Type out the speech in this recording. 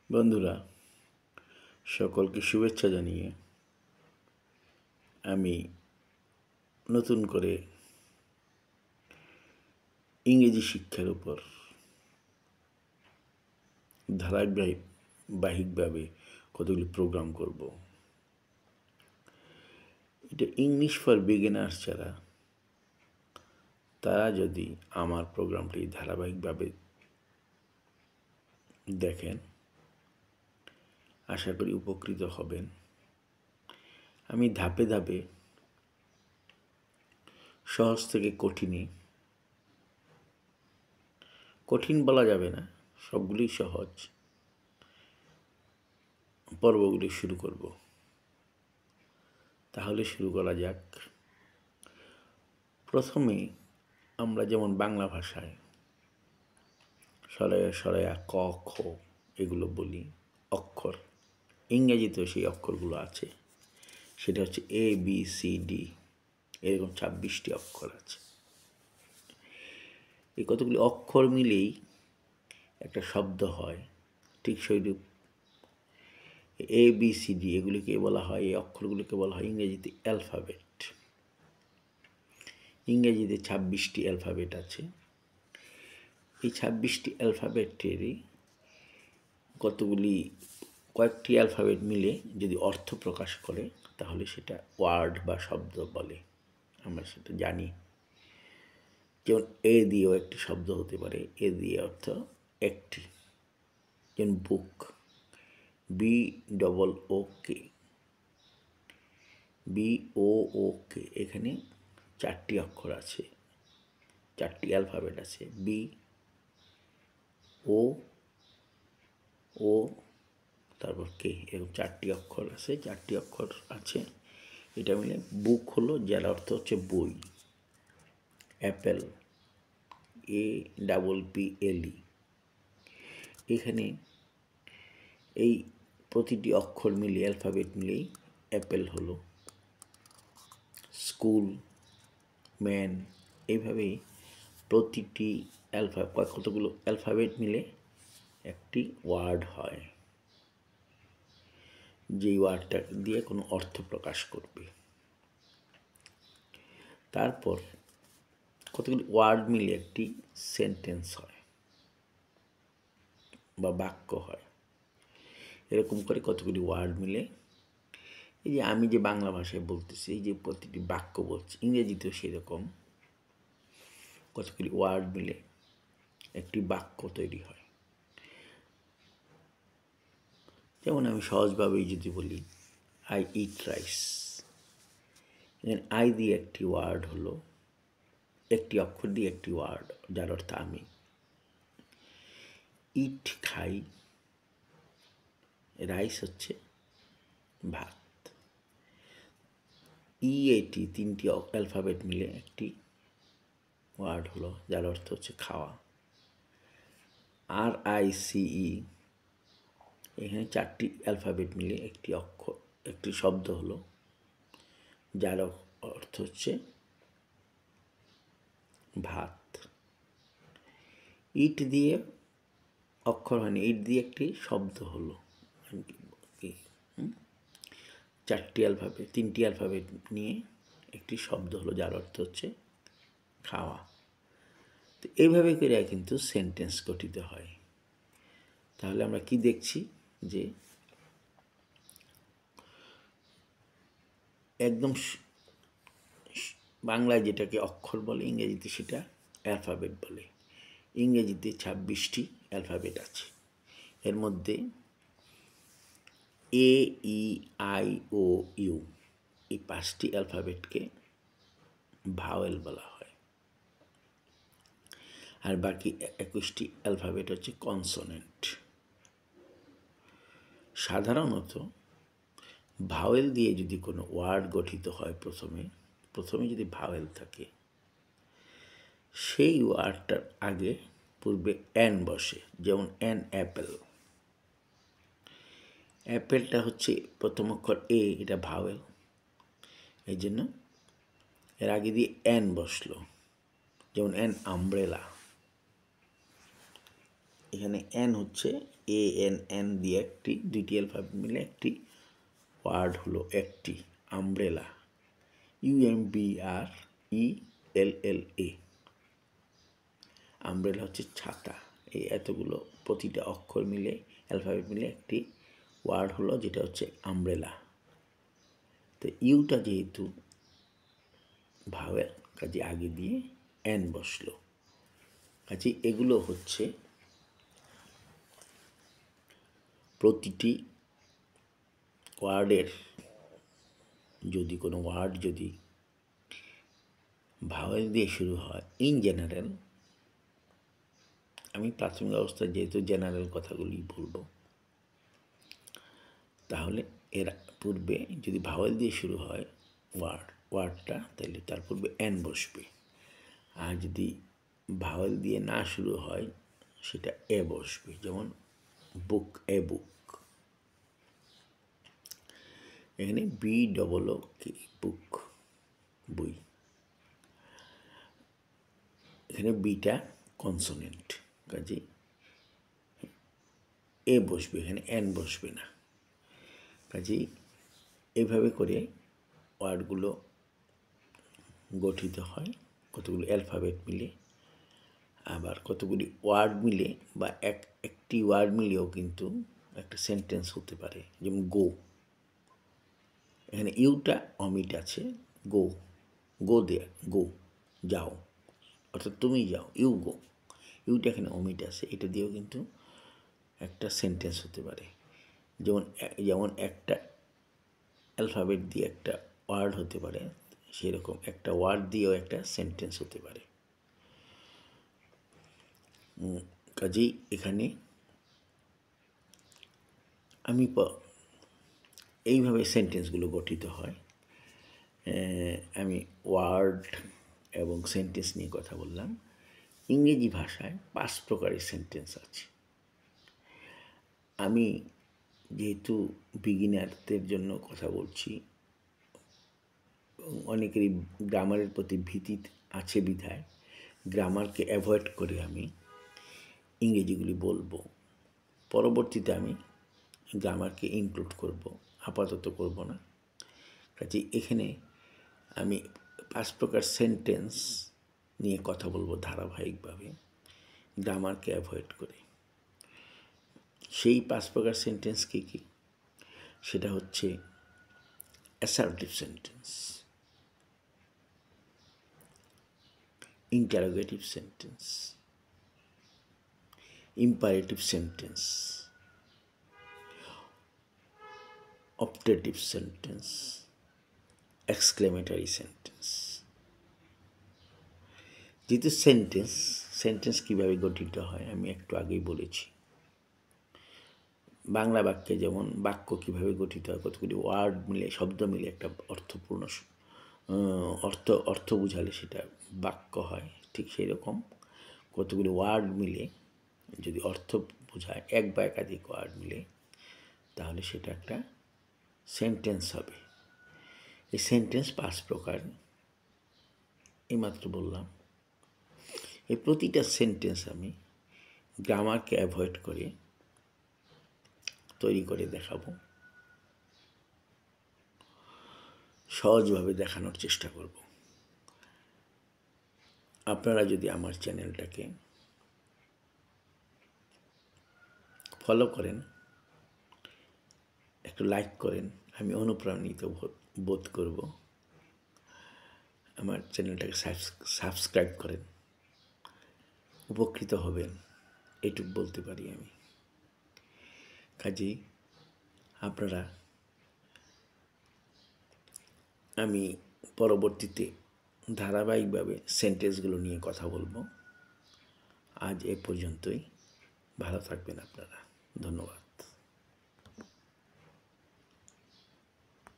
বন্ধুরা, সকলকে শুভেচ্ছা জানিয়ে আমি নতুন করে ইংরেজি শিক্ষার উপর ধারাবাহিকভাবে কতগুলি প্রোগ্রাম করব। এটা ইংলিশ ফর বিগিনার্স যারা, তারা যদি আমার প্রোগ্রামটি ধারাবাহিকভাবে দেখেন, আশা করি উপকৃত হবেন। আমি ধাপে ধাপে সহজ থেকে কঠিন বলা যাবে না, সবগুলোই সহজ পর্বগুলি শুরু করব। তাহলে শুরু করা যাক। প্রথমে আমরা যেমন বাংলা ভাষায় সরয়া সরয়া ক খ এগুলো বলি অক্ষর, ইংরেজিতেও সেই অক্ষরগুলো আছে। সেটা হচ্ছে ABCD, এরকম 26টি অক্ষর আছে। এই কতগুলি অক্ষর মিলেই একটা শব্দ হয়। ঠিক সেইরূপ ABCD এগুলিকে বলা হয়, এই অক্ষরগুলিকে বলা হয় ইংরেজিতে অ্যালফাবেট। ইংরেজিতে 26টি অ্যালফাবেট আছে। এই 26টি অ্যালফাবেটেরই কয়েকটি অ্যালফাবেট মিলে যদি অর্থ প্রকাশ করে, তাহলে সেটা ওয়ার্ড বা শব্দ বলে। আমরা সেটা জানি। যেমন এ দিয়েও একটি শব্দ হতে পারে, এ দিয়ে অর্থ একটি। যেমন বুক, BOOK, BOOK, এখানে 4টি অক্ষর আছে, 4টি অ্যালফাবেট আছে। BOO তারপর কে, এরকম 4টি অক্ষর আছে, 4টি অক্ষর আছে। এটা মিলে বুক হলো, যার অর্থ হচ্ছে বই। অ্যাপেল, APPLE, এখানে এই প্রতিটি অক্ষর মিলে, অ্যালফাবেট মিলেই অ্যাপেল হলো। স্কুল, ম্যান, এইভাবেই প্রতিটি কতগুলো অ্যালফাবেট মিলে একটি ওয়ার্ড হয়, যেই ওয়ার্ডটা দিয়ে কোনো অর্থ প্রকাশ করবে। তারপর কতগুলি ওয়ার্ড মিলে একটি সেন্টেন্স হয় বা বাক্য হয়। এরকম করে কতগুলি ওয়ার্ড মিলে, এই যে আমি যে বাংলা ভাষায় বলতেছি, এই যে প্রতিটি বাক্য বলছি, ইংরেজিতেও সেরকম কতগুলি ওয়ার্ড মিলে একটি বাক্য তৈরি হয়। যেমন আমি সহজভাবেই যদি বলি আই ইট রাইস, আই দিয়ে একটি ওয়ার্ড হলো, একটি অক্ষর দিয়ে একটি ওয়ার্ড, যার অর্থ আমি। ইট খাই, রাইস হচ্ছে ভাত। EAT 3টি অ্যালফাবেট মিলে একটি ওয়ার্ড হলো, যার অর্থ হচ্ছে খাওয়া। RICE, এখানে 4টি অ্যালফাবেট মিলে একটি শব্দ হলো, যার অর্থ হচ্ছে ভাত। ইট দিয়ে অক্ষর হয়নি, ইট দিয়ে একটি শব্দ হলো, 3টি অ্যালফাবেট নিয়ে একটি শব্দ হলো, যার অর্থ হচ্ছে খাওয়া। তো এইভাবে করে কিন্তু সেন্টেন্স গঠিত হয়। তাহলে আমরা কি দেখছি, যে একদম বাংলায় যেটাকে অক্ষর বলে, ইংরেজিতে সেটা অ্যালফাবেট বলে। ইংরেজিতে 26টি অ্যালফাবেট আছে। এর মধ্যে AEIOU এই 5টি অ্যালফাবেটকে ভাওয়েল বলা হয়, আর বাকি 21টি অ্যালফাবেট হচ্ছে কনসোনেন্ট। সাধারণত ভাওয়েল দিয়ে যদি কোনো ওয়ার্ড গঠিত হয়, প্রথমে যদি ভাওয়েল থাকে, সেই ওয়ার্ডটার আগে পূর্বে অ্যান বসে। যেমন অ্যাপেল, অ্যাপেলটা হচ্ছে প্রথম অক্ষর এ, এটা ভাওয়েল, এই জন্য এর আগে দিয়ে অ্যান বসলো। যেমন আমব্রেলা, এখানে অ্যান হচ্ছে ANN দিয়ে একটি, দুইটি অ্যালফাবেট মিলে একটি ওয়ার্ড হলো একটি, আমব্রেলা, UMBRELLA। আমব্রেলা হচ্ছে ছাতা। এই এতগুলো প্রতিটা অক্ষর মিলে, অ্যালফাবেট মিলে একটি ওয়ার্ড হলো, যেটা হচ্ছে আমব্রেলা। তো ইউটা যেহেতু ভাওয়েল, কাজে আগে দিয়ে এন বসলো। কাজে এগুলো হচ্ছে প্রতিটি ওয়ার্ডের, যদি কোনো ওয়ার্ড যদি ভাওয়েল দিয়ে শুরু হয়, ইন জেনারেল, আমি প্রাথমিক অবস্থায় যেহেতু জেনারেল কথাগুলি বলবো, তাহলে এর পূর্বে যদি ভাওয়েল দিয়ে শুরু হয় ওয়ার্ডটা, তাহলে তার পূর্বে এন বসবে। আর যদি ভাওয়েল দিয়ে না শুরু হয়, সেটা এ বসবে। যেমন বুক, এ বুক। এখানে BOOK, বুক, বই। এখানে বিটা কনসোনেন্ট, কাজে এ বসবে, এখানে এন বসবে না। কাজেই এইভাবে করে ওয়ার্ডগুলো গঠিত হয়, কতগুলো অ্যালফাবেট মিলে। আবার কতগুলি ওয়ার্ড মিলে বা একটি ওয়ার্ড মিলেও কিন্তু একটা সেন্টেন্স হতে পারে। যেমন গো, এখানে ইউটা অমিট আছে, গো, গো দেয়ার, গো, যাও, অর্থাৎ তুমি যাও, ইউ গো। ইউটা এখানে অমিট আছে, এটা দিয়েও কিন্তু একটা সেন্টেন্স হতে পারে। যেমন একটা অ্যালফাবেট দিয়ে একটা ওয়ার্ড হতে পারে, সেরকম একটা ওয়ার্ড দিয়েও একটা সেন্টেন্স হতে পারে। কাজেই এখানে আমি এইভাবে সেন্টেন্সগুলো গঠিত হয়। আমি ওয়ার্ড এবং সেন্টেন্স নিয়ে কথা বললাম। ইংরেজি ভাষায় 5 প্রকারের সেন্টেন্স আছে। আমি যেহেতু বিগিনারদের জন্য কথা বলছি, অনেকেরই গ্রামারের প্রতি ভীতি আছে বিধায় গ্রামারকে অ্যাভয়েড করে আমি ইংরেজিগুলি বলবো। পরবর্তীতে আমি গ্রামারকে ইনক্লুড করব, আপাতত করব না। কাজে এখানে আমি 5 প্রকার সেন্টেন্স নিয়ে কথা বলবো ধারাবাহিকভাবে, গ্রামারকে অ্যাভয়েড করে। সেই 5 প্রকার সেন্টেন্স কী কী? সেটা হচ্ছে assertive sentence, interrogative sentence, imperative sentence, optative sentence, exclamatory sentence. যেহেতু সেন্টেন্স কীভাবে গঠিত হয় আমি একটু আগেই বলেছি। বাংলা বাক্যে যেমন বাক্য কীভাবে গঠিত হয়, কতগুলি ওয়ার্ড মিলে, শব্দ মিলে একটা অর্থপূর্ণ অর্থ বুঝালে সেটা বাক্য হয়। ঠিক সেই রকম কতগুলি ওয়ার্ড মিলে যদি অর্থ বোঝায়, এক বা একাধিক ওয়ার্ড মিলে, তাহলে সেটা একটা সেন্টেন্স হবে। এই সেন্টেন্স 5 প্রকার, এইমাত্র বললাম। এই প্রতিটা সেন্টেন্স আমি গ্রামারকে অ্যাভয়েড করে তৈরি করে দেখাবো, সহজভাবে দেখানোর চেষ্টা করব। আপনারা যদি আমার চ্যানেলটাকে ফলো করেন, একটু লাইক করেন, আমি অনুপ্রাণিত বোধ করব। আমার চ্যানেলটাকে সাবস্ক্রাইব করেন, উপকৃত হবেন, এটুকু বলতে পারি আমি। কাজেই আপনারা, আমি পরবর্তীতে ধারাবাহিকভাবে সেন্টেন্সগুলো নিয়ে কথা বলবো। আজ এ পর্যন্তই। ভালো থাকবেন আপনারা। ধন্যবাদ।